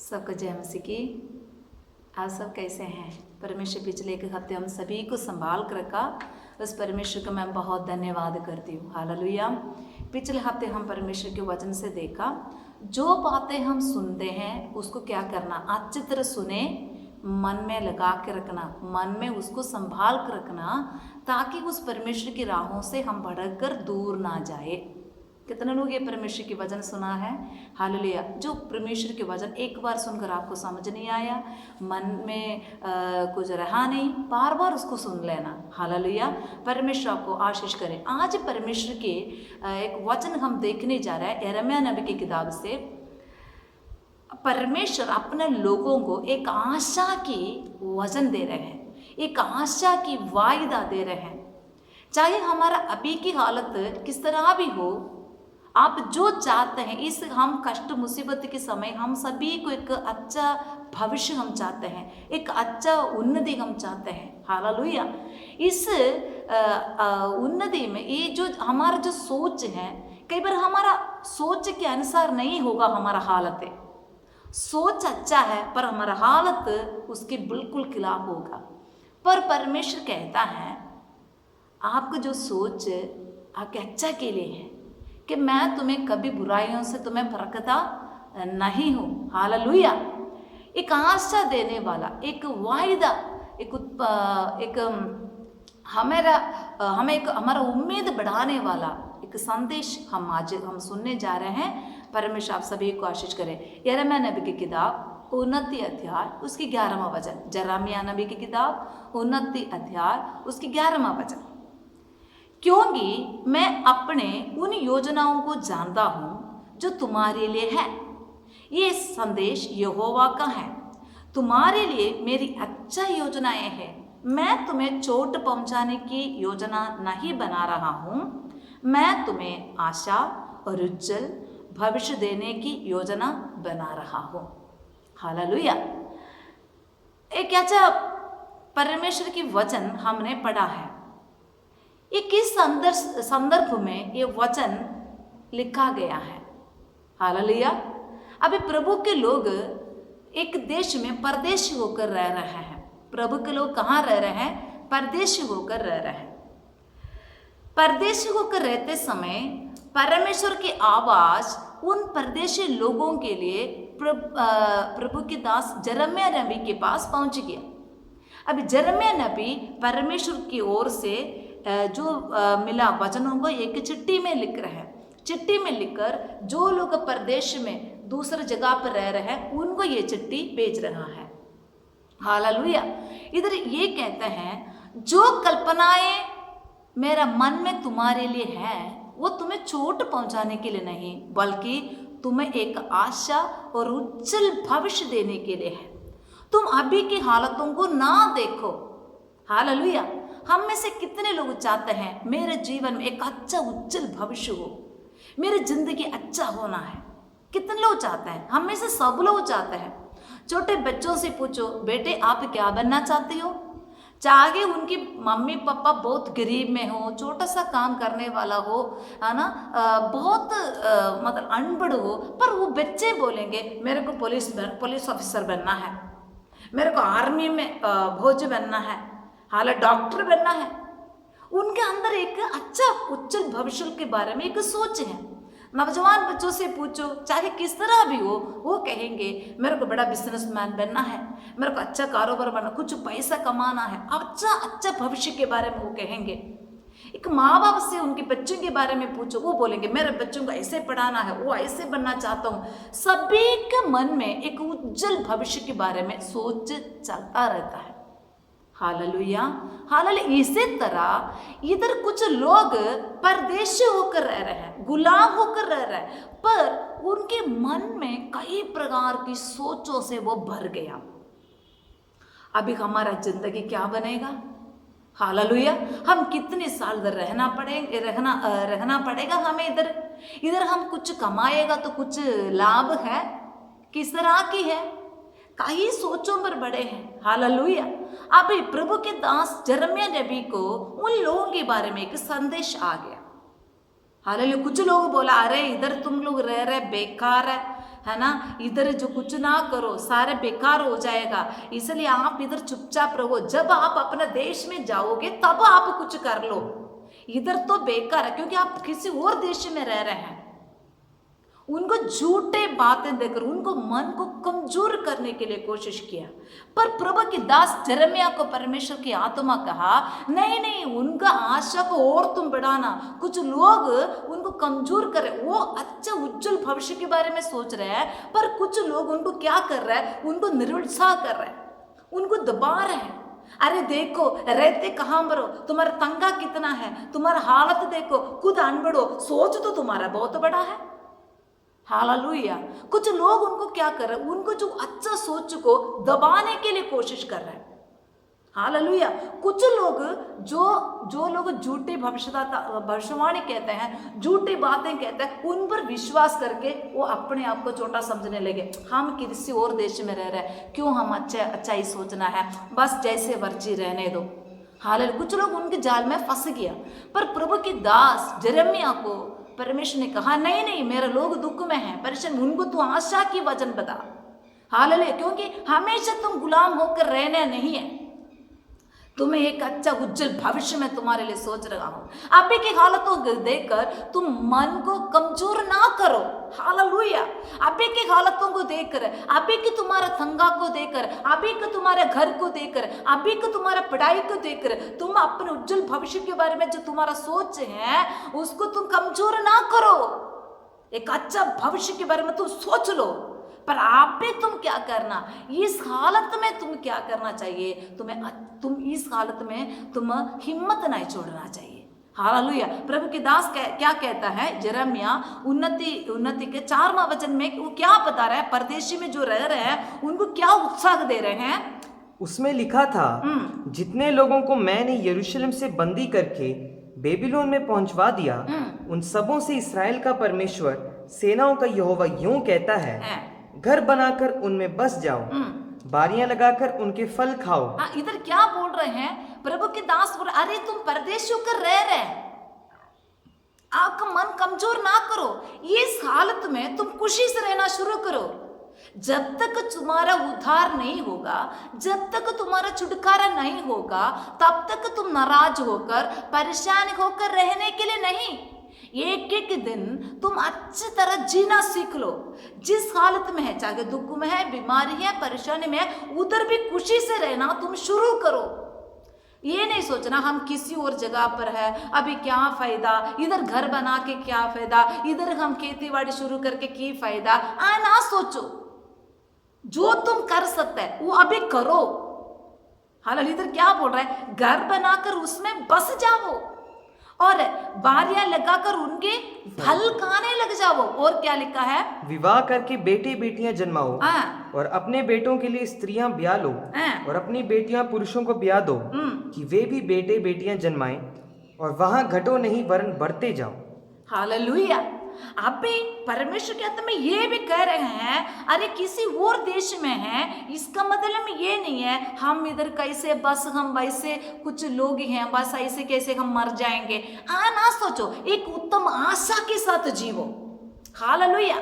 सबको जय मसीह की। आप सब कैसे हैं? परमेश्वर पिछले एक हफ्ते हम सभी को संभाल कर रखा, उस परमेश्वर को मैं बहुत धन्यवाद करती हूँ। हालेलुया। पिछले हफ्ते हम परमेश्वर के वचन से देखा, जो बातें हम सुनते हैं उसको क्या करना, अच्छी तरह सुने, मन में लगा के रखना, मन में उसको संभाल कर रखना, ताकि उस परमेश्वर की राहों से हम भटक दूर ना जाए। कितने लोग ये परमेश्वर की वचन सुना है? हालेलुया। जो परमेश्वर के वचन एक बार सुनकर आपको समझ नहीं आया, मन में कुछ रहा नहीं, बार बार उसको सुन लेना। हालेलुया। परमेश्वर आपको आशीष करे। आज परमेश्वर के एक वचन हम देखने जा रहे हैं यिर्मयाह नबी की किताब से। परमेश्वर अपने लोगों को एक आशा की वचन दे रहे हैं, एक आशा की वायदा दे रहे हैं। चाहे हमारा अभी की हालत किस तरह भी हो, आप जो चाहते हैं, इस हम कष्ट मुसीबत के समय हम सभी को एक अच्छा भविष्य हम चाहते हैं, एक अच्छा उन्नति हम चाहते हैं। हालेलुया। इस उन्नति में ये जो हमारा जो सोच है, कई बार हमारा सोच के अनुसार नहीं होगा हमारा हालत है। सोच अच्छा है पर हमारा हालत उसके बिल्कुल खिलाफ होगा। पर परमेश्वर कहता है आपको जो सोच आपके अच्छा के लिए है, कि मैं तुम्हें कभी बुराइयों से तुम्हें फरकता नहीं हूँ। हालेलुया। एक आशा देने वाला, एक वायदा, एक हमारा उम्मीद बढ़ाने वाला एक संदेश हम आज सुनने जा रहे हैं। परमेश्वर आप सभी को आशीष करें। यिर्मयाह नबी की किताब 29 अध्याय उसकी 11वां वचन। यिर्मयाह नबी की किताब 29 अध्याय उसकी 11वां वचन। क्योंकि मैं अपने उन योजनाओं को जानता हूँ जो तुम्हारे लिए है। ये संदेश यहोवा का है। तुम्हारे लिए मेरी अच्छा योजनाएं हैं। मैं तुम्हें चोट पहुंचाने की योजना नहीं बना रहा हूँ, मैं तुम्हें आशा और उज्जवल भविष्य देने की योजना बना रहा हूँ। हालेलुया। एक अच्छा परमेश्वर की वचन हमने पढ़ा है। ये किस संदर्भ में ये वचन लिखा गया है? हालेलुया। अभी प्रभु के लोग एक देश में परदेशी होकर रह रहे हैं। प्रभु के लोग कहाँ रह रहे हैं? परदेशी होकर रह रहे हैं। परदेशी होकर रहते समय परमेश्वर की आवाज उन परदेशी लोगों के लिए प्रभु के दास यिर्मयाह नबी के पास पहुंच गया। अब यिर्मयाह नबी परमेश्वर की ओर से जो मिला वचनों को एक चिट्ठी में लिख रहे हैं। चिट्ठी में लिखकर जो लोग परदेश में दूसरे जगह पर रह रहे हैं उनको ये चिट्ठी भेज रहा है। हालेलुया। इधर ये कहते हैं, जो कल्पनाएं मेरा मन में तुम्हारे लिए है वो तुम्हें चोट पहुंचाने के लिए नहीं, बल्कि तुम्हें एक आशा और उज्जवल भविष्य देने के लिए है। तुम अभी की हालतों को ना देखो। हालेलुया। हम में से कितने लोग चाहते हैं मेरे जीवन में एक अच्छा उज्जवल भविष्य हो, मेरी जिंदगी अच्छा होना है? कितने लोग चाहते हैं? हम में से सब लोग चाहते हैं। छोटे बच्चों से पूछो, बेटे आप क्या बनना चाहते हो? चाहे उनकी मम्मी पापा बहुत गरीब में हो, छोटा सा काम करने वाला हो, है ना, बहुत मतलब अनपढ़ हो, पर वो बच्चे बोलेंगे मेरे को पुलिस ऑफिसर बनना है, मेरे को आर्मी में फौजी बनना है, हालांकि डॉक्टर बनना है। उनके अंदर एक अच्छा उज्जवल भविष्य के बारे में एक सोच है। नौजवान बच्चों से पूछो, चाहे किस तरह भी हो, वो कहेंगे मेरे को बड़ा बिजनेसमैन बनना है, मेरे को अच्छा कारोबार बनना, कुछ पैसा कमाना है, अच्छा भविष्य के बारे में वो कहेंगे। एक माँ बाप से उनके बच्चों के बारे में पूछो, वो बोलेंगे मेरे बच्चों को ऐसे पढ़ाना है, वो ऐसे बनना चाहता हूँ। सभी के मन में एक उज्जवल भविष्य के बारे में सोच चलता रहता है। हालेलुया। हालेलुया। इसी तरह इधर कुछ लोग परदेशी होकर रह रहे हैं, गुलाम होकर रह रहे हैं, पर उनके मन में कई प्रकार की सोचों से वो भर गया। अभी हमारा जिंदगी क्या बनेगा? हालेलुया। हम कितने साल इधर रहना पड़ेगा हमें इधर हम कुछ कमाएगा तो कुछ लाभ है? किस तरह की है? कई सोचों पर बड़े हैं। हालेलुया। अभी प्रभु के दास यिर्मयाह नबी को उन लोगों के बारे में एक संदेश आ गया। हालेलुया। कुछ लोग बोला, अरे इधर तुम लोग रह रहे बेकार है, है ना, इधर जो कुछ ना करो, सारे बेकार हो जाएगा, इसलिए आप इधर चुपचाप रहो, जब आप अपने देश में जाओगे तब आप कुछ कर लो, इधर तो बेकार है, क्योंकि आप किसी और देश में रह रहे हैं। उनको झूठे बातें देकर उनको मन को कमजोर करने के लिए कोशिश किया, पर प्रभु की दास यिर्मयाह को परमेश्वर की आत्मा कहा, नहीं नहीं, उनका आशा को और तुम बढ़ाना। कुछ लोग उनको कमजोर कर रहे, वो अच्छा उज्जवल भविष्य के बारे में सोच रहे हैं, पर कुछ लोग उनको क्या कर रहे हैं, उनको निरुत्साह कर रहे हैं, उनको दबा रहे हैं। अरे देखो, रहते कहाँ मरो, तुम्हारा तंगा कितना है, तुम्हारा हालत देखो, खुद अनबड़ो, सोच तो तुम्हारा बहुत बड़ा है। हालेलुया। कुछ लोग उनको क्या कर रहे हैं, उनको जो अच्छा सोच को दबाने के लिए कोशिश कर रहे हैं। हालेलुया। कुछ लोग जो लोग झूठी भविष्यवाणी कहते हैं, झूठी बातें कहते हैं, उन पर विश्वास करके वो अपने आप को छोटा समझने लगे। हम किसी और देश में रह रहे हैं, क्यों हम अच्छा ही सोचना है, बस जैसे मर्जी रहने दो। हालेलुया। कुछ लोग उनके जाल में फंस गया, पर प्रभु की दास यिर्मयाह को परमेश्वर ने कहा, नहीं नहीं, मेरे लोग दुख में हैं, परेशान, उनको तू आशा की वचन बता। हालेलुया। क्योंकि हमेशा तुम गुलाम होकर रहना नहीं है, तुम्हें एक अच्छा उज्जवल भविष्य में तुम्हारे लिए सोच रहा हूं। अभी की हालतों को देखकर तुम मन को कमजोर ना करो। हालेलुया। अभी की हालतों को देखकर, अभी की तुम्हारा तंगा को देखकर, अभी के तुम्हारे घर को देखकर, अभी के तुम्हारा पढ़ाई को देखकर, तुम अपने उज्जवल भविष्य के बारे में जो तुम्हारा सोच है उसको तुम कमजोर ना करो। एक अच्छा भविष्य के बारे में तुम सोच लो, पर आप भी तुम क्या करना, इस हालत में तुम क्या करना चाहिए, तुम इस हालत में तुम हिम्मत नहीं छोड़ना चाहिए। हालेलुया। प्रभु के दास क्या कहता है, यिर्मयाह उन्नति के 4वां वचन में वो क्या बता रहा है, परदेशी में जो रह रहे हैं उनको क्या उत्साह दे रहे हैं। उसमें लिखा था, जितने लोगों को मैंने यरूशलेम से बंदी करके बेबीलोन में पहुंचवा दिया, उन सबों से इस्राएल का परमेश्वर सेनाओं का यहोवा यूं कहता है, घर बनाकर उनमें बस जाओ, बारियां लगाकर उनके फल खाओ। इधर क्या बोल रहे हैं प्रभु के दास, बोल, अरे तुम परदेश होकर रह रहे, आपका मन कमजोर ना करो, इस हालत में तुम खुशी से रहना शुरू करो। जब तक तुम्हारा उद्धार नहीं होगा, जब तक तुम्हारा छुटकारा नहीं होगा, तब तक तुम नाराज होकर परेशान होकर रहने के लिए नहीं, एक एक दिन तुम अच्छी तरह जीना सीख लो। जिस हालत में है, चाहे दुख में है, बीमारी है, परेशानी में है, उधर भी खुशी से रहना तुम शुरू करो। ये नहीं सोचना हम किसी और जगह पर है, अभी क्या फायदा, इधर घर बना के क्या फायदा, इधर हम खेती बाड़ी शुरू करके की फायदा, ना सोचो। जो तुम कर सकते है वो अभी करो। हालांकि इधर क्या बोल रहा है, घर बनाकर उसमें बस जाओ और बारियां लगाकर उनके फल खाने लग जाओ। और क्या लिखा है, विवाह करके बेटे बेटियां जन्माओ, और अपने बेटों के लिए स्त्रियां ब्याह लो, और अपनी बेटियां पुरुषों को ब्याह दो, कि वे भी बेटे बेटियां जन्माएं, और वहां घटो नहीं वरन बढ़ते जाओ। हालेलुया। अभी परमेश्वर के में ये भी कह रहे हैं, अरे किसी और देश में है, इसका मतलब ये नहीं है हम इधर कैसे बस हम वैसे कुछ लोग हैं, बस ऐसे कैसे हम मर जाएंगे। ना सोचो, एक उत्तम आशा के साथ जीवो। हालेलुया।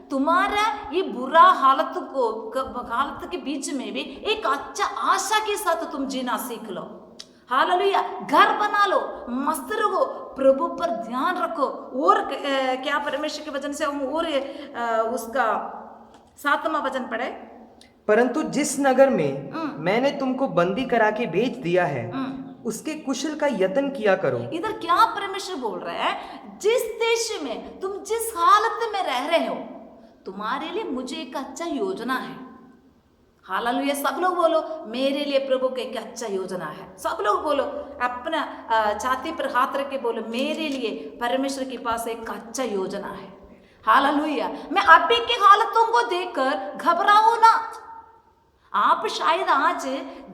तुम्हारा ये बुरा हालत के बीच में भी एक अच्छा आशा के साथ तुम जीना सीख लो। हालेलुया। घर बना लो, मस्त रहो, प्रभु पर ध्यान रखो। और क्या परमेश्वर के वचन से हम और उसका 7वां वचन पढ़े, परंतु जिस नगर में मैंने तुमको बंदी करा के बेच दिया है, उसके कुशल का यत्न किया करो। इधर क्या परमेश्वर बोल रहा है, जिस देश में तुम जिस हालत में रह रहे हो, तुम्हारे लिए मुझे एक अच्छा योजना है। हालेलुया। सब लोग बोलो, मेरे लिए प्रभु की एक अच्छा योजना है। सब लोग बोलो, अपना छाती पर हाथ रख के बोलो, मेरे लिए परमेश्वर के पास एक अच्छा योजना है। हालेलुया। मैं अभी की हालतों को देखकर घबराओ ना। आप शायद आज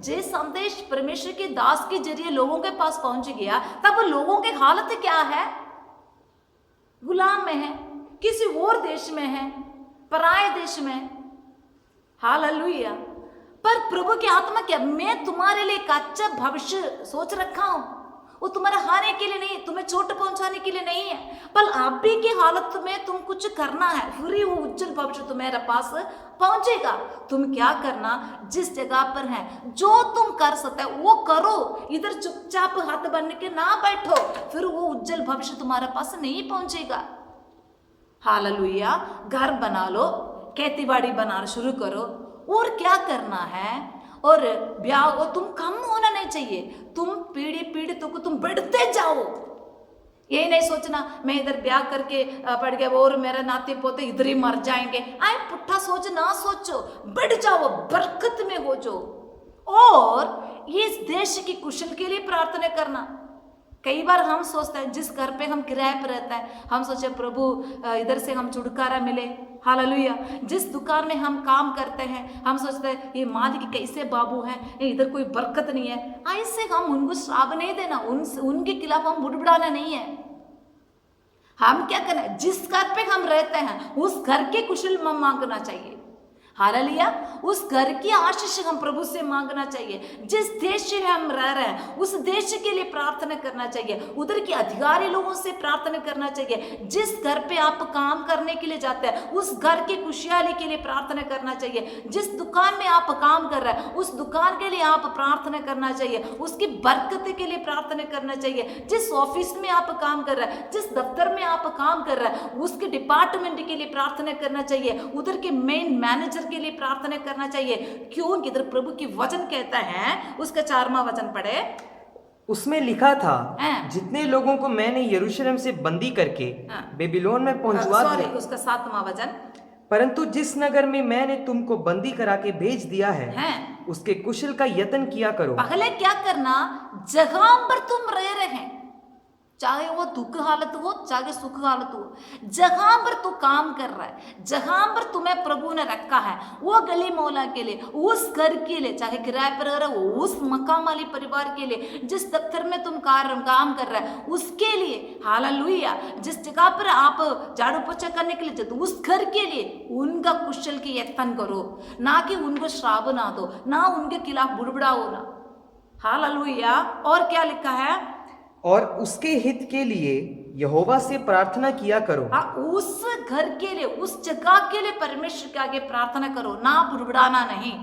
जे संदेश परमेश्वर के दास के जरिए लोगों के पास पहुंच गया, तब लोगों की हालत क्या है, गुलाम में है, किसी और देश में है, पराये देश में। हालेलुया। पर प्रभु की आत्मा क्या, मैं तुम्हारे लिए एक अच्छा भविष्य सोच रखा हूं, वो तुम्हारे हारने के लिए नहीं, तुम्हें चोट पहुंचाने के लिए नहीं है, पर अभी की हालत में तुम कुछ करना है, फिर वो उज्जवल भविष्य तुम्हारे पास पहुंचेगा। तुम क्या करना, जिस जगह पर है जो तुम कर सकते हो वो करो, इधर चुपचाप हाथ बन के ना बैठो, फिर वो उज्जवल भविष्य तुम्हारे पास नहीं पहुंचेगा। हालेलुया। घर बना लो, खेती बाड़ी बनाना शुरू करो, और क्या करना है, और ब्याह और तुम कम होना नहीं चाहिए, तुम पीढ़ी पीढ़ी तो तुम बढ़ते जाओ। ये नहीं सोचना मैं इधर ब्याह करके पड़ गया और मेरे नाते पोते इधर ही मर जाएंगे, आए पुट्ठा सोच ना सोचो, बढ़ जाओ, बरकत में हो जाओ। और इस देश की कुशल के लिए प्रार्थना करना। कई बार हम सोचते हैं जिस घर पे हम किराए पर रहता है, हम सोचे प्रभु इधर से हम छुटकारा मिले, हालेलुया। जिस दुकान में हम काम करते हैं हम सोचते हैं ये मालिक कैसे बाबू हैं, इधर कोई बरकत नहीं है, ऐसे हम उनको श्राप नहीं देना, उनके खिलाफ हम बुड़बुड़ाना नहीं है। हम क्या करना है, जिस घर पे हम रहते हैं उस घर के कुशल मांगना चाहिए, हालेलुया। उस घर की आशीष हम प्रभु से मांगना चाहिए। जिस देश में हम रह रहे हैं उस देश के लिए प्रार्थना करना चाहिए, उधर के अधिकारी लोगों से प्रार्थना करना चाहिए। जिस घर पे आप काम करने के लिए जाते हैं उस घर की खुशहाली के लिए प्रार्थना करना चाहिए। जिस दुकान में आप काम कर रहे हैं उस दुकान के लिए आप प्रार्थना करना चाहिए, उसकी बरकत के लिए प्रार्थना करना चाहिए। जिस ऑफिस में आप काम कर रहे हैं, जिस दफ्तर में आप काम कर रहे हैं उसके डिपार्टमेंट के लिए प्रार्थना करना चाहिए, उधर के मेन मैनेजर के लिए प्रार्थना करना चाहिए। क्योंकि इधर प्रभु की वचन कहता है, उसका 4वां वचन पढ़े, उसमें लिखा था जितने लोगों को मैंने यरूशलेम से बंदी करके बेबीलोन में पहुंचवा दिया, उसका 7वां वचन, परंतु जिस नगर में मैंने तुमको बंदी करा के भेज दिया है उसके कुशल का यत्न किया करो। पहले क्या करना, जगह पर तुम रह रहे हैं, चाहे वो दुख हालत हो चाहे सुख हालत हो, जहां पर तू काम कर रहा है, जहां पर तुम्हें प्रभु ने रखा है, वो गली मोहल्ला के लिए, उस घर के लिए, चाहे किराए पर रह रहे हो, उस मकान वाली परिवार के लिए, जिस दफ्तर में तुम काम कर रहे हैं उसके लिए, हालेलुया। जिस जगह पर आप झाड़ू पोछा करने के लिए जाते उस घर के लिए उनका कुशल की यत्न करो, ना कि उनको श्राप ना दो, ना उनके खिलाफ बुड़बुड़ाओ ना, हालेलुया। और क्या लिखा है, और उसके हित के लिए यहोवा से प्रार्थना किया करो। उस घर के लिए, उस जगह के लिए परमेश्वर के आगे प्रार्थना करो, ना बुड़बुड़ाना नहीं।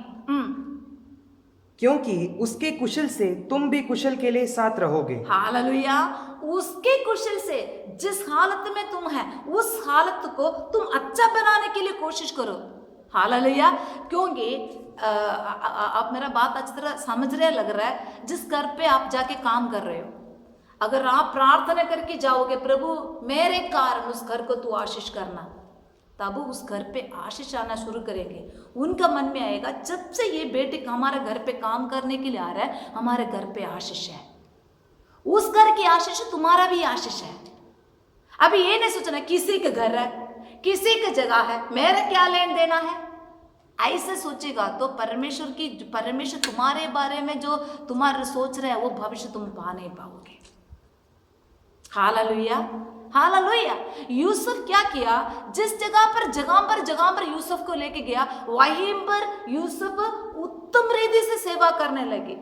क्योंकि उसके कुशल से तुम भी कुशल के लिए साथ रहोगे। हालेलुया। उसके कुशल से जिस हालत में तुम है उस हालत को तुम अच्छा बनाने के लिए कोशिश करो, हालेलुया। क्योंकि आप मेरा बात अच्छी तरह समझ रहे लग रहा है, जिस घर पे आप जाके काम कर रहे हो, अगर आप प्रार्थना करके जाओगे प्रभु मेरे कारण उस घर को तू आशीष करना, तब उस घर पे आशीष आना शुरू करेंगे। उनका मन में आएगा जब से ये बेटे हमारे घर पे काम करने के लिए आ रहा है, हमारे घर पे आशीष है, उस घर की आशीष तुम्हारा भी आशीष है। अभी ये नहीं सोचना किसी के घर है, किसी की जगह है, मेरा क्या लेन देना है, ऐसे सोचेगा तो परमेश्वर तुम्हारे बारे में जो तुम्हारे सोच रहे हैं वो भविष्य तुम पा नहीं पाओगे। Hallelujah, hallelujah. यूसुफ क्या किया, जिस जगह पर यूसुफ को लेके गया वहीं पर यूसुफ उत्तम रीति से सेवा करने लगे।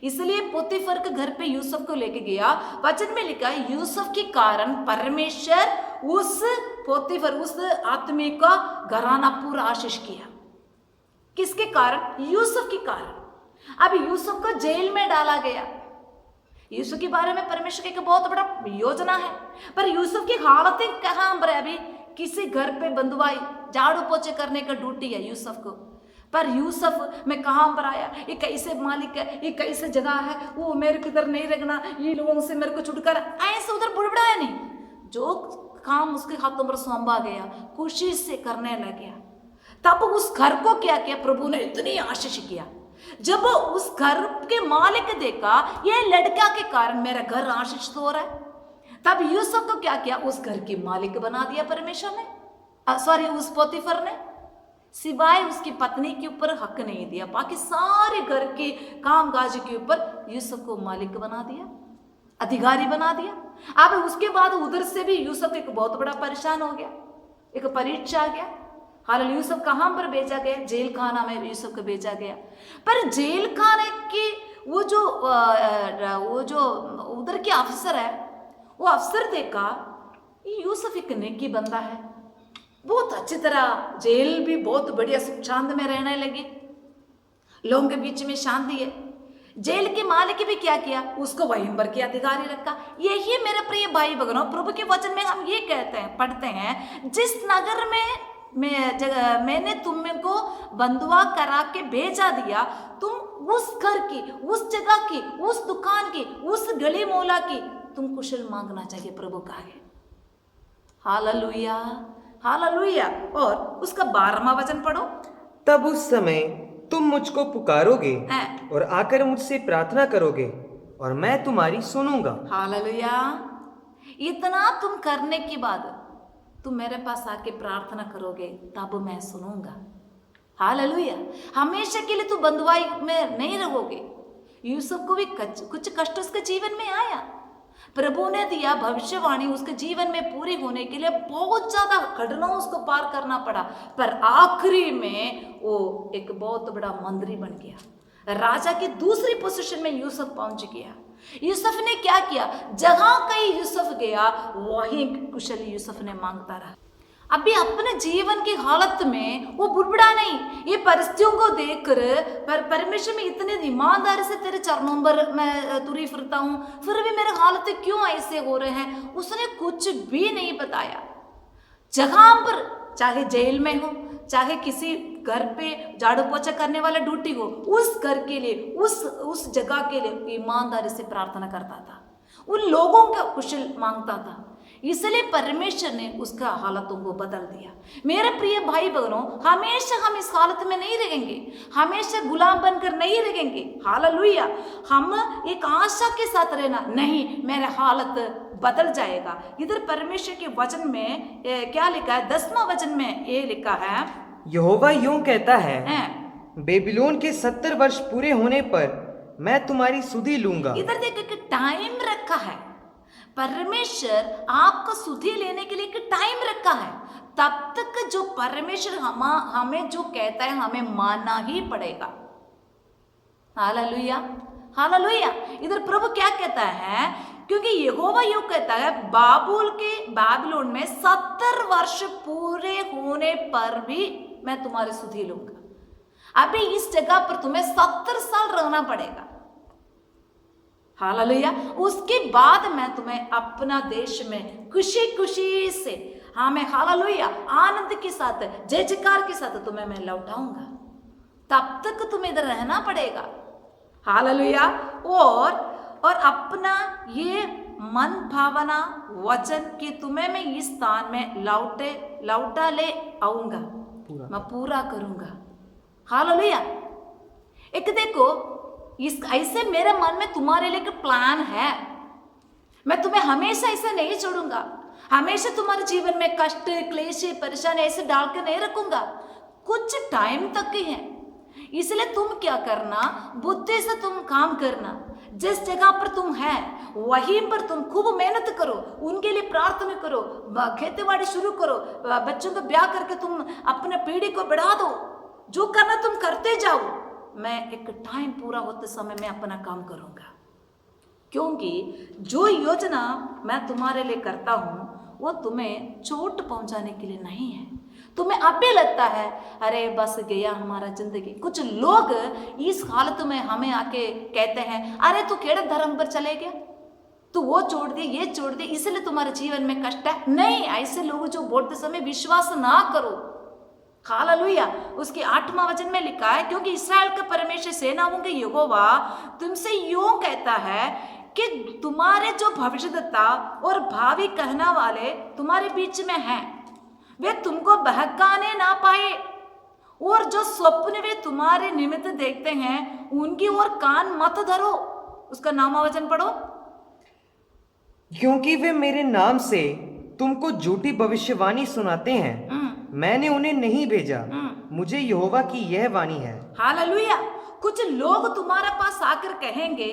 इसलिए पोतीफर के घर पे यूसुफ को लेके गया। वचन में लिखा है यूसुफ के कारण परमेश्वर उस पोतीफर, उस आदमी का घराना पूरा आशीष किया। किसके कारण? यूसुफ के कारण। अब यूसुफ को जेल में डाला गया। यूसुफ के बारे में परमेश्वर की एक बहुत बड़ा योजना है, पर यूसुफ की हालतें कहाँ पर है? अभी किसी घर पे बंधुआई, झाड़ू पोछे करने का ड्यूटी है यूसुफ को, पर यूसुफ मैं कहाँ पर आया, ये कैसे मालिक है, ये कैसे जगह है, वो मेरे को इधर नहीं रखना, ये लोगों से मेरे को छुटकारा, ऐसे उधर बुड़बुड़ाया नहीं। जो काम उसके हाथों पर सौंपा गया खुशी से करने लग गया। तब उस घर को क्या किया, प्रभु ने इतनी आशीष किया। जब उस घर के मालिक देखा ये लड़का के कारण मेरा घर आशीषित हो रहा है, तब यूसुफ को क्या किया, उस घर की मालिक बना दिया परमेश्वर ने, उस पोतीफर ने। सिवाय उसकी पत्नी के ऊपर हक नहीं दिया, बाकी सारे घर के कामकाज के ऊपर यूसुफ को मालिक बना दिया, अधिकारी बना दिया। अब उसके बाद उधर से भी यूसुफ एक बहुत बड़ा परेशान हो गया, एक परीक्षा आ गया। हालांकि यूसुफ कहाँ पर भेजा गया? जेल खाना में यूसुफ को भेजा गया। पर जेल खाने की वो जो उधर के अफसर है, वो अफसर देखा ये यूसुफ एक नेकी बंदा है, बहुत अच्छी तरह जेल भी बहुत बढ़िया सुख शांति में रहने लगे, लोगों के बीच में शांति है। जेल के मालिक भी क्या किया, उसको वहींबर के अधिकारी रखा। यही मेरे प्रिय भाई बहनों, प्रभु के वचन में हम ये कहते हैं, पढ़ते हैं, जिस नगर में मैंने तुमको बंधुआ करा के भेजा दिया, तुम उस घर की, उस जगह की, उस दुकान की, उस गली मोहल्ला की तुम कुशल मांगना चाहिए प्रभु का है। Hallelujah, hallelujah. और उसका 12वां वचन पढ़ो। तब उस समय तुम मुझको पुकारोगे हैं। और आकर मुझसे प्रार्थना करोगे और मैं तुम्हारी सुनूंगा। हालेलुया। इतना तुम करने के बाद तुम मेरे पास आके प्रार्थना करोगे, तब मैं सुनूंगा। हालेलुया। हमेशा के लिए तू बंधुआई में नहीं रहोगे। यूसुफ को भी कुछ कष्ट उसके जीवन में आया, प्रभु ने दिया भविष्यवाणी उसके जीवन में पूरी होने के लिए बहुत ज्यादा कठिनाइयों उसको पार करना पड़ा, पर आखिरी में वो एक बहुत बड़ा मंत्री बन गया। राजा की दूसरी पोजीशन में यूसुफ पहुंच गया। यूसुफ ने क्या किया, जहां कहीं यूसुफ गया वहीं कुशल यूसुफ ने मांगता रहा। अभी अपने जीवन की हालत में वो बुड़बुड़ा नहीं, ये परिस्थितियों को देखकर पर परमेश्वर में इतने ईमानदारी से तेरे चरणों पर मैं तुरी फिरता हूँ, फिर भी मेरे हालत क्यों ऐसे हो रहे हैं, उसने कुछ भी नहीं बताया। जहां पर चाहे जेल में हो, चाहे किसी घर पे झाड़ू पोछा करने वाला ड्यूटी हो, उस घर के लिए, उस जगह के लिए ईमानदारी से प्रार्थना करता था, उन लोगों का कुशल मांगता था। इसलिए परमेश्वर ने उसका हालतों को बदल दिया। मेरे प्रिय भाई बहनों, हमेशा हम इस हालत में नहीं रहेंगे, हमेशा गुलाम बनकर नहीं रहेंगे। हालेलुया। हम एक आशा के साथ रहना, नहीं मेरा हालत बदल जाएगा। इधर परमेश्वर के वचन में क्या लिखा है, 10वां वचन में ये लिखा है, यहोवा यूं कहता है, बेबीलोन के 70 वर्ष पूरे होने पर मैं तुम्हारी सुधि लूंगा। इधर देखो कि टाइम रखा है, परमेश्वर आपको सुधि लेने के लिए एक टाइम रखा है। तब तक जो परमेश्वर हमें जो कहता है हमें मानना ही पड़ेगा। Hallelujah, hallelujah. इधर प्रभु क्या कहता है, क्योंकि यहोवा यूं कहता है, बाबुल में 70 वर्ष पूरे होने पर भी मैं तुम्हारी सुधि लूंगा। अभी इस जगह पर तुम्हें 70 साल रहना पड़ेगा। हालेलुया। उसके बाद मैं तुम्हें अपना देश में खुशी खुशी से, हाँ मैं हालेलुया आनंद के साथ, जय जयकार के साथ तुम्हें मैं लौटाऊंगा। तब तक तुम्हें इधर रहना पड़ेगा। हालेलुया। और अपना ये मन भावना वचन कि तुम्हें मैं इस स्थान में लौटा ले आऊंगा, मैं पूरा करूंगा। हालेलुया। एक देखो, इस ऐसे मेरे मन में तुम्हारे लिए एक प्लान है। मैं तुम्हें हमेशा ऐसे नहीं छोड़ूंगा, हमेशा तुम्हारे जीवन में कष्ट, क्लेश, परेशानी ऐसे डाल के नहीं रखूंगा, कुछ टाइम तक ही है। इसलिए तुम क्या करना, बुद्धि से तुम काम करना। जिस जगह पर तुम है वहीं पर तुम खूब मेहनत करो, उनके लिए प्रार्थना करो, खेती बाड़ी शुरू करो, बच्चों का ब्याह करके तुम अपने पीढ़ी को बढ़ा दो, जो करना तुम करते जाओ। मैं एक टाइम पूरा होते समय में अपना काम करूंगा, क्योंकि जो योजना मैं तुम्हारे लिए करता हूं वो तुम्हें चोट पहुंचाने के लिए नहीं है। तुम्हें अभी लगता है अरे बस गया हमारा जिंदगी। कुछ लोग इस हालत में हमें आके कहते हैं, अरे तू केड़े धर्म पर चले गया, तू वो छोड़ दिए, ये छोड़ दिए, इसलिए तुम्हारे जीवन में कष्ट है। नहीं, ऐसे लोग जो बोलते समय विश्वास ना करो। हालेलुया। उसके 8वां वचन में लिखा है, क्योंकि इस्राएल का परमेश्वर सेनाओं के यहोवा तुमसे यूं कहता है कि तुम्हारे जो भविष्यद्वक्ता और भावी कहने वाले तुम्हारे बीच में हैं, वे तुमको बहकाने ना पाए, और जो स्वप्न वे तुम्हारे निमित्त देखते हैं उनकी ओर कान मत धरो। उसका 9वां वचन पढ़ो। क्योंकि वे मेरे नाम से तुमको झूठी भविष्यवाणी सुनाते हैं, मैंने उन्हें नहीं भेजा, मुझे यहोवा की यह वाणी है। हालेलुया। कुछ लोग तुम्हारे पास आकर कहेंगे,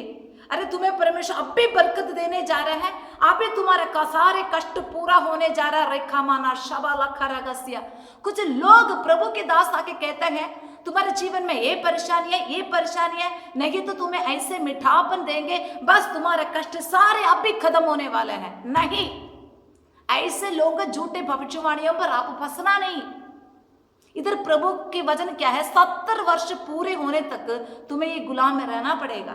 अरे तुम्हें परमेश्वर अब भी बरकत देने जा रहे हैं, अभी तुम्हारे का सारे कष्ट पूरा होने जा रहा है। रेखा माना शबा लखा रगस्या। कुछ लोग प्रभु के दास आके कहते हैं, तुम्हारे जीवन में ये परेशानी है, ये परेशानी है, नहीं तो तुम्हें ऐसे मिठापन देंगे, बस तुम्हारे कष्ट सारे अब भी खत्म होने वाले हैं। नहीं, ऐसे लोग झूठे भविष्यवाणियों पर आप फंसना नहीं। इधर प्रभु के वचन क्या है, 70 वर्ष पूरे होने तक तुम्हें ये गुलाम में रहना पड़ेगा।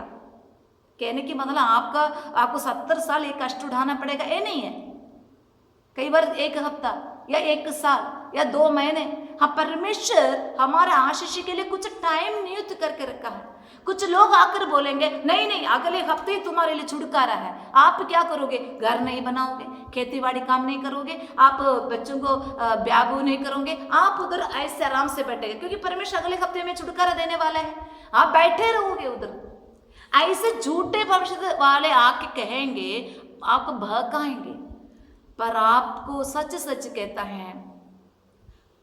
कहने की मतलब आपको 70 साल ये कष्ट उठाना पड़ेगा, ये नहीं है। कई बार 1 हफ्ता या 1 साल या 2 महीने, हाँ, परमेश्वर हमारे आशीष के लिए कुछ टाइम नियुक्त करके रखा है। कुछ लोग आकर बोलेंगे नहीं नहीं, अगले हफ्ते ही तुम्हारे लिए छुटकारा है। आप क्या करोगे? घर नहीं बनाओगे, खेती बाड़ी काम नहीं करोगे, आप बच्चों को ब्याह नहीं करोगे, आप उधर ऐसे आराम से बैठेंगे, क्योंकि परमेश्वर अगले हफ्ते में छुटकारा देने वाला है। आप बैठे रहोगे उधर। ऐसे झूठे भविष्य वाले आके कहेंगे, आपको बहकाएंगे, पर आपको सच सच कहता है,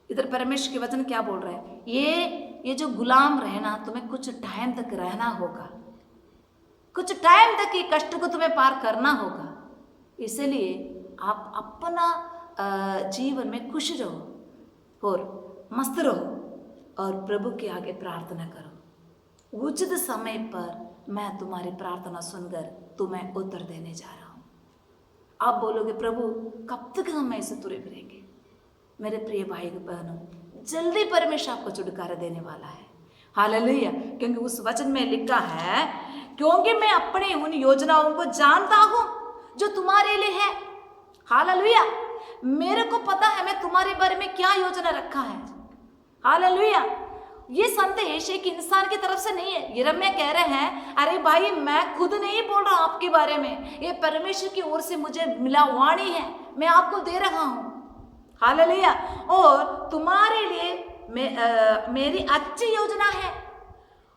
इधर परमेश्वर के वचन क्या बोल रहे हैं, ये जो गुलाम रहना, तुम्हें कुछ टाइम तक रहना होगा, कुछ टाइम तक ये कष्ट को तुम्हें पार करना होगा। इसलिए आप अपना जीवन में खुश रहो और मस्त रहो और प्रभु के आगे प्रार्थना करो। उचित समय पर मैं तुम्हारी प्रार्थना सुनकर तुम्हें उत्तर देने जा रहा हूँ। आप बोलोगे, प्रभु कब तक हम ऐसे तुरे फिरेंगे? मेरे प्रिय भाई बहनों, जल्दी परमेश्वर आपको छुटकारा देने वाला है। हालेलुया। क्योंकि उस वचन में लिखा है, क्योंकि मैं अपने उन योजनाओं को जानता हूं जो तुम्हारे लिए है। हालेलुया। मेरे को पता है मैं तुम्हारे बारे में क्या योजना रखा है। हालेलुया। ये संदेश एक इंसान की तरफ से नहीं है। यिर्मयाह कह रहे हैं, अरे भाई मैं खुद नहीं बोल रहा आपके बारे में, ये परमेश्वर की ओर से मुझे मिला वाणी है, मैं आपको दे रहा हूं। हालेलुया। और तुम्हारे लिए मेरी अच्छी योजना है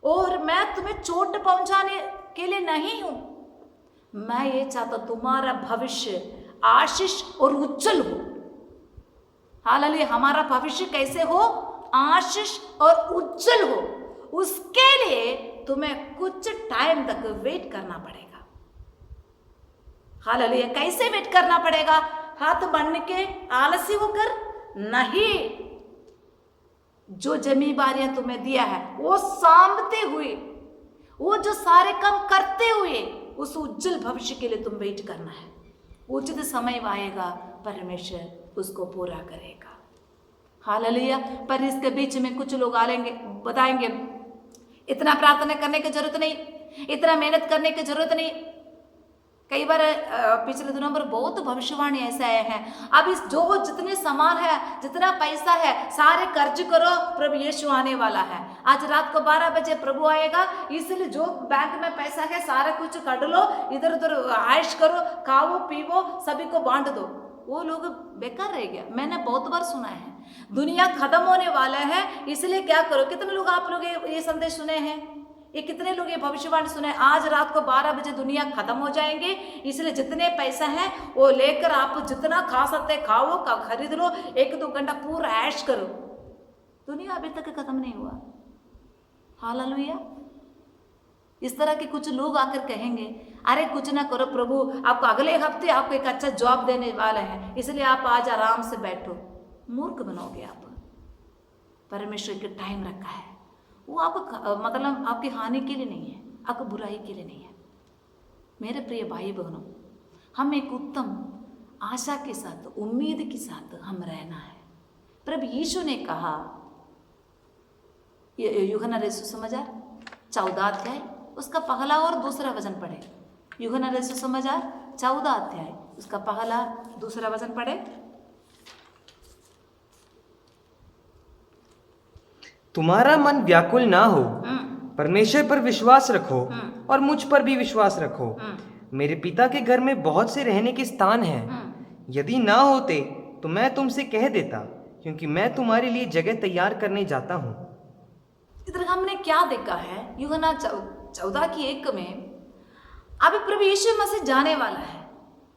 और मैं तुम्हें चोट पहुंचाने के लिए नहीं हूं। मैं ये चाहता तुम्हारा भविष्य आशीष और उज्जवल हो। हालेलुया। हमारा भविष्य कैसे हो? आशीष और उज्जवल हो। उसके लिए तुम्हें कुछ टाइम तक वेट करना पड़ेगा। हालेलुया। कैसे वेट करना पड़ेगा? हाथ बढ़ने के आलसी होकर नहीं, जो जिम्मेदारियां तुम्हें दिया है वो सामते हुए, वो जो सारे काम करते हुए, उस उज्जवल भविष्य के लिए तुम वेट करना है। उचित समय आएगा, परमेश्वर उसको पूरा करेगा। हालेलुया। पर इसके बीच में कुछ लोग आएंगे, बताएंगे इतना प्रार्थना करने की जरूरत नहीं, इतना मेहनत करने की जरूरत नहीं। कई बार पिछले दिनों पर बहुत भविष्यवाणी ऐसे आए हैं, अब इस जो जितने सामान है, जितना पैसा है, सारे कर्ज करो, प्रभु यीशु आने वाला है। आज रात को 12 बजे प्रभु आएगा, इसलिए जो बैंक में पैसा है सारा कुछ काट लो, इधर उधर आयश करो, खाओ पीवो, सभी को बांट दो। वो लोग बेकार रह गया। मैंने बहुत बार सुना है, दुनिया खत्म होने वाला है, इसलिए क्या करो। कितने लोग आप लोग ये संदेश सुने हैं? ये कितने लोग ये भविष्यवाणी सुने? आज रात को 12 बजे दुनिया खत्म हो जाएंगे, इसलिए जितने पैसा है वो लेकर आप जितना खा सकते खाओ, खरीद लो, 1-2 घंटा पूरा ऐश करो। दुनिया अभी तक खत्म नहीं हुआ। हालेलुया। इस तरह के कुछ लोग आकर कहेंगे, अरे कुछ ना करो, प्रभु आपको अगले हफ्ते आपको एक अच्छा जॉब देने वाला है, इसलिए आप आज आराम से बैठो। मूर्ख बनोगे आप। परमेश्वर के टाइम रखा है, वो आपको मतलब आपकी हानि के लिए नहीं है, आपको बुराई के लिए नहीं है। मेरे प्रिय भाई बहनों, हम एक उत्तम आशा के साथ, उम्मीद के साथ हम रहना है। प्रभु यीशु ने कहा, यूहन्ना सुसमाचार 14 अध्याय उसका पहला और दूसरा वचन पढ़े। यूहन्ना सुसमाचार 14 अध्याय उसका पहला दूसरा वचन पढ़े। तुम्हारा मन व्याकुल ना हो, परमेश्वर पर विश्वास रखो और मुझ पर भी विश्वास रखो। मेरे पिता के घर में बहुत से रहने के स्थान हैं। यदि ना होते तो मैं तुमसे कह देता, क्योंकि मैं तुम्हारे लिए जगह तैयार करने जाता हूँ। इधर हमने क्या देखा है? यूहन्ना 14:1 में अभी प्रभु यीशु मसीह जाने वाला है।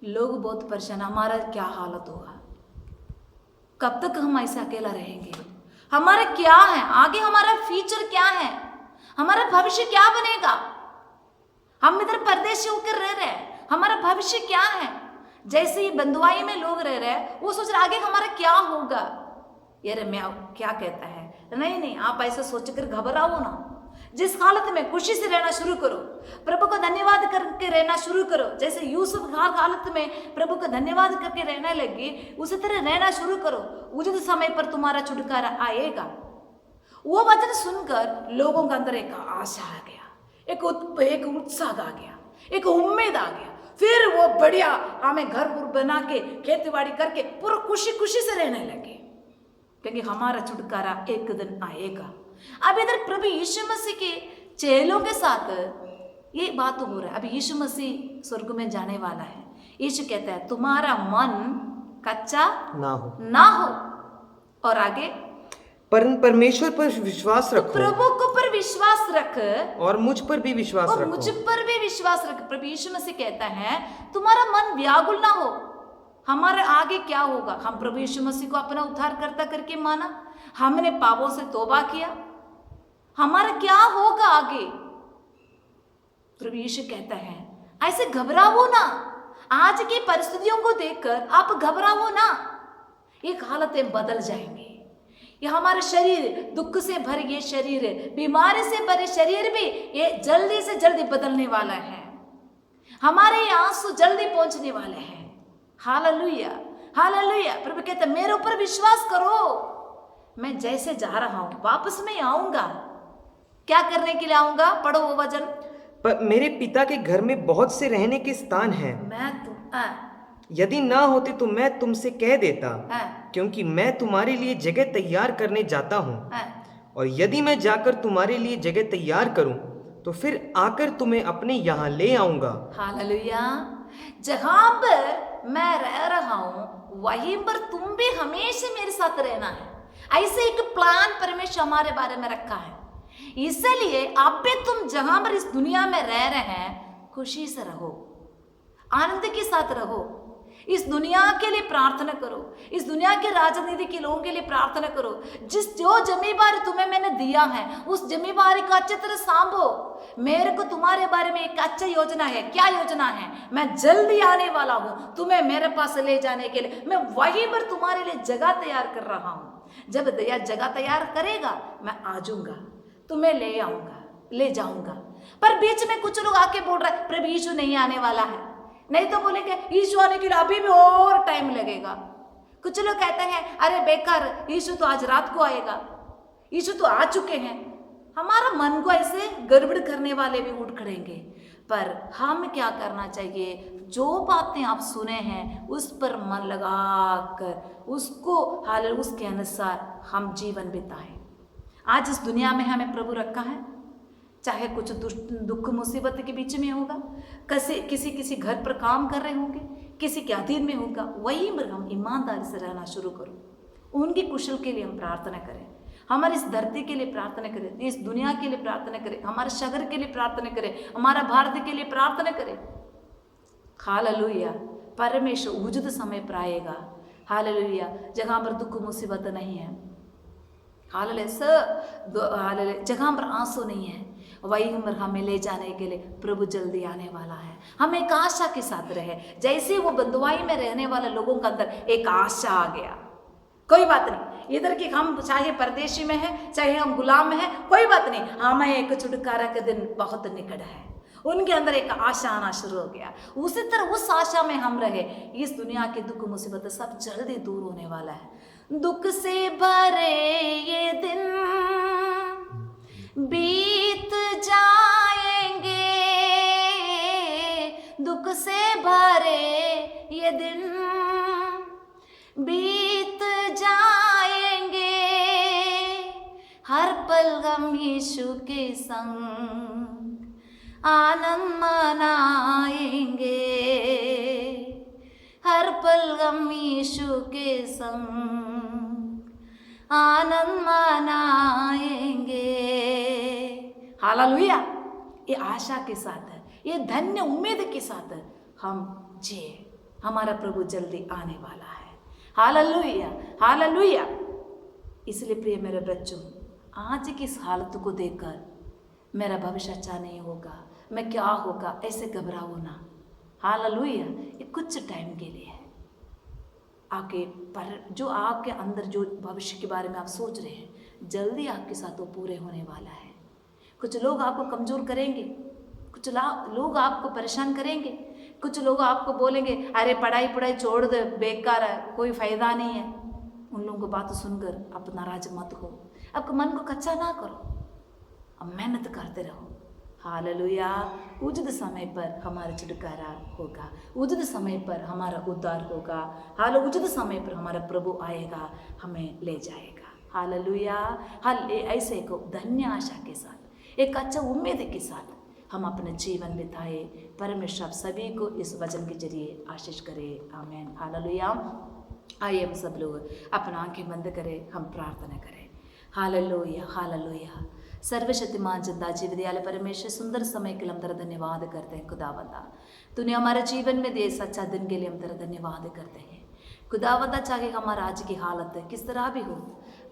लोग बहुत परेशान, हमारा क्या हालत होगा, कब तक हम ऐसे अकेला रहेंगे, हमारा क्या है आगे, हमारा फ्यूचर क्या है, हमारा भविष्य क्या बनेगा। हम इधर परदेशी होकर रह रहे हैं, हमारा भविष्य क्या है। जैसे ही बंधुआई में लोग रह रहे हैं, वो सोच रहे आगे हमारा क्या होगा। यिर्मयाह क्या कहता है? नहीं नहीं, आप ऐसा सोचकर घबराओ ना। जिस हालत में खुशी से रहना शुरू करो, प्रभु को धन्यवाद करके रहना शुरू करो। जैसे यूसुफ हर हालत में प्रभु को धन्यवाद करके रहने लगी, उसी तरह रहना शुरू करो। उचित समय पर तुम्हारा छुटकारा आएगा। वो वचन सुनकर लोगों के अंदर एक आशा आ गया, एक उत्साह आ गया, एक उम्मीद आ गया। फिर वो बढ़िया हमें घर बना के खेती बाड़ी करके पूरा खुशी खुशी से रहने लगे, क्योंकि हमारा छुटकारा एक दिन आएगा। अब इधर प्रभु यीशु मसीह के चेलों के साथ ये बात हो रहा है। अभी यीशु मसीह स्वर्ग में जाने वाला है। यीशु कहता है तुम्हारा मन कच्चा ना हो। और आगे, परमेश्वर पर विश्वास रखो, प्रभु को पर विश्वास रख और मुझ पर भी विश्वास रखो। मुझ पर भी विश्वास रख। प्रभु यीशु मसीह कहता है तुम्हारा मन व्याकुल ना हो। हमारे आगे क्या होगा? हम प्रभु यीशु मसीह को अपना उद्धारकर्ता करके माना, हमने पापों से तौबा किया, हमारा क्या होगा आगे? प्रभु यीशु कहता है ऐसे घबराओ ना। आज की परिस्थितियों को देखकर आप घबराओ ना। ये हालतें बदल जाएंगी। ये हमारे शरीर, दुख से भरे ये शरीर, बीमारी से भरे शरीर भी ये जल्दी से जल्दी बदलने वाला है। हमारे ये आंसू जल्दी पहुंचने वाले हैं। Hallelujah, hallelujah. प्रभु कहते मेरे ऊपर विश्वास करो, मैं जैसे जा रहा हूं वापस मैं आऊंगा। क्या करने के लिए आऊंगा? पढ़ो वो वचन। पर मेरे पिता के घर में बहुत से रहने के स्थान हैं। यदि ना होते तो मैं तुमसे कह देता, क्योंकि मैं तुम्हारे लिए जगह तैयार करने जाता हूँ। और यदि मैं जाकर तुम्हारे लिए जगह तैयार करूं तो फिर आकर तुम्हें अपने यहाँ ले आऊंगा। हालेलुया। जहां पर मैं रह रहा हूं वहीं पर तुम भी हमेशा मेरे साथ रहना है। ऐसे एक प्लान परमेश्वर हमारे बारे में रखा है। इसलिए अब भी तुम जहां पर इस दुनिया में रह रहे हैं खुशी से रहो, आनंद के साथ रहो। इस दुनिया के लिए प्रार्थना करो, इस दुनिया के राजनीति के लोगों के लिए प्रार्थना करो। जो जमींदारी तुम्हें मैंने दिया है उस जमींदारी को अच्छी तरह सांभो। मेरे को तुम्हारे बारे में एक अच्छा योजना है। क्या योजना है? मैं जल्दी आने वाला हूं तुम्हें मेरे पास ले जाने के लिए। मैं वहीं पर तुम्हारे लिए जगह तैयार कर रहा हूं। जब दया जगह तैयार करेगा मैं आ जाऊंगा, तुम्हें ले आऊंगा, ले जाऊंगा। पर बीच में कुछ लोग आके बोल रहे प्रभु यीशु नहीं आने वाला है, नहीं तो बोलेंगे यीशु आने के लिए अभी भी और टाइम लगेगा। कुछ लोग कहते हैं अरे बेकार, यीशु तो आज रात को आएगा, यीशु तो आ चुके हैं। हमारा मन को ऐसे गड़बड़ करने वाले भी उठ खड़ेंगे। पर हम क्या करना चाहिए? जो बातें आप सुने हैं उस पर मन लगाकर उसको उसके अनुसार हम जीवन बिताएं। आज इस दुनिया में हमें प्रभु रखा है, चाहे कुछ दुख मुसीबत के बीच में होगा, किसी घर पर काम कर रहे होंगे, किसी के अधीन में होगा, वहीं पर हम ईमानदारी से रहना शुरू करो। उनकी कुशल के लिए हम प्रार्थना करें, हमारी इस धरती के लिए प्रार्थना करें, इस दुनिया के लिए प्रार्थना करें, हमारे शहर के लिए प्रार्थना करें, हमारा भारत के लिए प्रार्थना करें। हालेलुया। परमेश्वर उचित समय पर आएगा। हालेलुया। जहाँ पर दुख मुसीबत नहीं है, हालेलुया, जहाँ पर आंसू नहीं है, वहीं पर हमें ले जाने के लिए प्रभु जल्दी आने वाला है। हम एक आशा के साथ रहे। जैसे वो बंधुआई में रहने वाले लोगों के अंदर एक आशा आ गया। कोई बात नहीं, इधर की हम चाहे परदेशी में है, चाहे हम गुलाम में है, कोई बात नहीं, हमें एक छुटकारा का दिन बहुत निकट है। उनके अंदर एक आशा आना शुरू हो गया। उसी तरह उस आशा में हम रहे। इस दुनिया के दुख मुसीबत सब जल्दी दूर होने वाला है। दुख से भरे ये दिन बीत जाएंगे, दुख से भरे ये दिन बीत जाएंगे, हर पल हम यीशु के संग आनंद मनाएंगे, हर पल हम यीशु के संग आनंद मनाएंगे। हालेलुया। ये आशा के साथ है, ये धन्य उम्मीद के साथ हम जिए। हमारा प्रभु जल्दी आने वाला है। Hallelujah, hallelujah. इसलिए प्रिय मेरे बच्चों, आज की इस हालत को देखकर मेरा भविष्य अच्छा नहीं होगा, मैं क्या होगा, ऐसे घबराओ ना। हालेलुया। ये कुछ टाइम के लिए है। आपके पर जो आपके अंदर जो भविष्य के बारे में आप सोच रहे हैं, जल्दी आपके साथ वो पूरे होने वाला है। कुछ लोग आपको कमज़ोर करेंगे, कुछ लोग आपको परेशान करेंगे, कुछ लोग आपको बोलेंगे अरे पढ़ाई पढ़ाई छोड़ दे, बेकार है, कोई फ़ायदा नहीं है। उन लोगों को बात सुनकर आप नाराज मत हो, आपके मन को कच्चा ना करो, अब मेहनत करते रहो। हालेलुया। उचित समय पर हमारा छुटकारा होगा, उचित समय पर हमारा उद्धार होगा। हाल उचित समय पर हमारा प्रभु आएगा, हमें ले जाएगा। हालेलुया। हाल ऐसे को धन्य आशा के साथ, एक अच्छा उम्मीद के साथ हम अपने जीवन बिताए। परमेश्वर सभी को इस वचन के जरिए आशीष करे। आमीन। हालेलुया। आइए हम सब लोग अपना आंखें बंद करें, हम प्रार्थना करें। Hallelujah, hallelujah. सर्वशक्तिमान जिंदा जीवदयाल परमेश्वर, सुंदर समय के लिए हम तेरा धन्यवाद करते हैं खुदावंदा। तूने हमारे जीवन में दिए सच्चा दिन के लिए हम तेरा धन्यवाद करते हैं खुदावंदा। चाहे हमारा आज की हालत किस तरह भी हो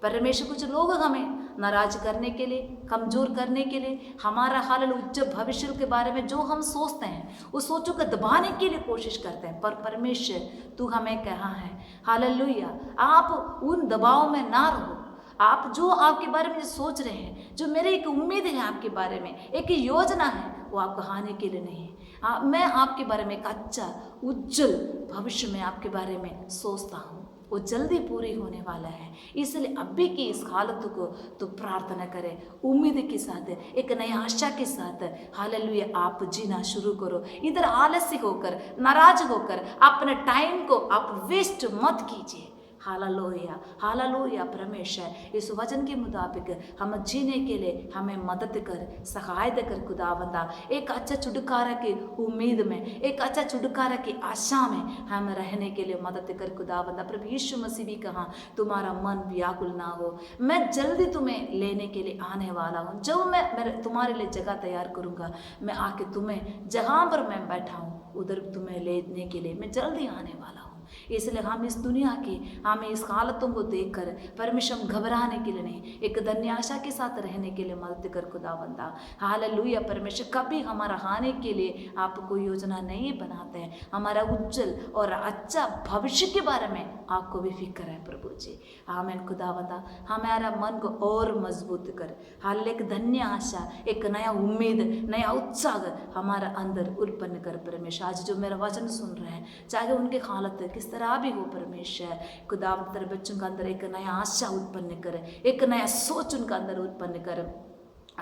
परमेश्वर, कुछ लोग हमें नाराज करने के लिए, कमज़ोर करने के लिए, हमारा हाल उज्जवल भविष्य के बारे में जो हम सोचते हैं उस सोचों को दबाने के लिए कोशिश करते हैं। पर परमेश्वर तू हमें कहा है हालेलुया, आप उन दबाव में ना रहो। आप जो आपके बारे में सोच रहे हैं, जो मेरी एक उम्मीद है आपके बारे में, एक योजना है, वो आपको हानि के लिए नहीं है। मैं आपके बारे में एक अच्छा उज्जवल भविष्य में आपके बारे में सोचता हूँ, वो जल्दी पूरी होने वाला है। इसलिए अभी की इस हालत को तो प्रार्थना करें, उम्मीद के साथ, एक नई आशा के साथ। हालेलुया। आप जीना शुरू करो। इधर आलस्य होकर, नाराज होकर अपने टाइम को आप वेस्ट मत कीजिए। Hallelujah, hallelujah. परमेश्वर इस वचन के मुताबिक हम जीने के लिए हमें मदद कर, सहायता कर खुदावंदा। एक अच्छा छुटकारा की उम्मीद में, एक अच्छा छुटकारा की आशा में हम रहने के लिए मदद कर खुदावंदा। प्रभु यीशु मसीह भी कहा तुम्हारा मन व्याकुल ना हो, मैं जल्दी तुम्हें लेने के लिए आने वाला हूँ। जब मैं तुम्हारे लिए जगह तैयार करूँगा, मैं आके तुम्हें जहाँ पर मैं बैठा हूँ उधर तुम्हें लेने के लिए मैं जल्दी आने वाला हूँ। इसलिए हम इस दुनिया की, हमें इस हालतों को देखकर परमेश्वर घबराने के लिए नहीं, एक धन्य आशा के साथ रहने के लिए मदद कर खुदावंदा। हालेलुया। परमेश्वर कभी हमारा हानि के लिए आप कोई योजना नहीं बनाते हैं, हमारा उज्जवल और अच्छा भविष्य के बारे में आपको भी फिक्र है प्रभु जी। आमीन खुदावंदा। हमारा मन को और मजबूत कर, हाल एक धन्य आशा, एक नया उम्मीद, नया उत्साह हमारा अंदर उत्पन्न कर परमेश्वर। आज जो मेरा वचन सुन रहे हैं, चाहे उनके हालत किस तरह भी हो परमेश्वर, खुदावंद तेरे बच्चों के अंदर एक नया आशा उत्पन्न करे, एक नया सोच उनका अंदर उत्पन्न करे।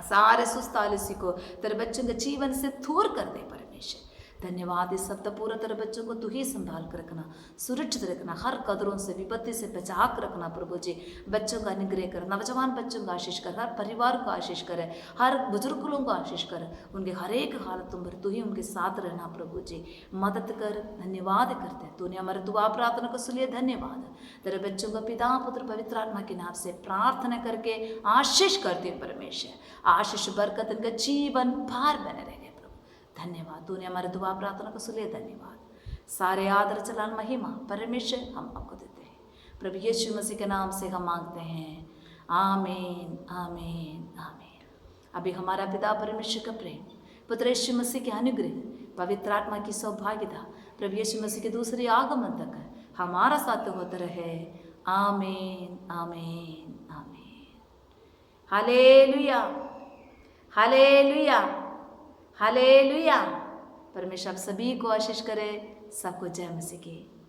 सारे सुस्त आलसी को तेरे बच्चों के जीवन से दूर कर दे परमेश्वर। धन्यवाद। इस सप्ताह पूरा तेरे बच्चों को तू ही संभाल कर रखना, सुरक्षित रखना, हर कदरों से, विपत्ति से बचा कर रखना प्रभु जी। बच्चों का अनुग्रह कर, नौजवान बच्चों का आशीष कर, हर परिवार को आशीष करे, हर बुजुर्ग लोगों को आशीष कर, उनके हर एक हालतों पर तू ही उनके साथ रहना प्रभु जी, मदद कर। धन्यवाद करते हैं, तूने हमारे दुआ प्रार्थना को सुनिए। धन्यवाद। तेरे बच्चों का पिता पुत्र पवित्र आत्मा के नाम से प्रार्थना करके आशीष करते हैं परमेश्वर। आशीष बरकत इनका जीवन भार बने रहे। धन्यवाद। तूने हमारे दुआ प्रार्थना को सुने। धन्यवाद। सारे आदर चलान महिमा परमेश्वर हम आपको देते हैं, प्रभु यीशु मसीह के नाम से हम मांगते हैं। आमीन, आमीन, आमीन। अभी हमारा पिता परमेश्वर का प्रेम, पुत्र यीशु मसीह के अनुग्रह, पवित्र आत्मा की सौभाग्यता, प्रभु यीशु मसीह के दूसरे आगमन तक हमारा साथ होता रहे। आमीन, आमीन, आमीन। Hallelujah, hallelujah, hallelujah. परमेश्वर आप सभी को आशीष करे। सबको जय मसीह की।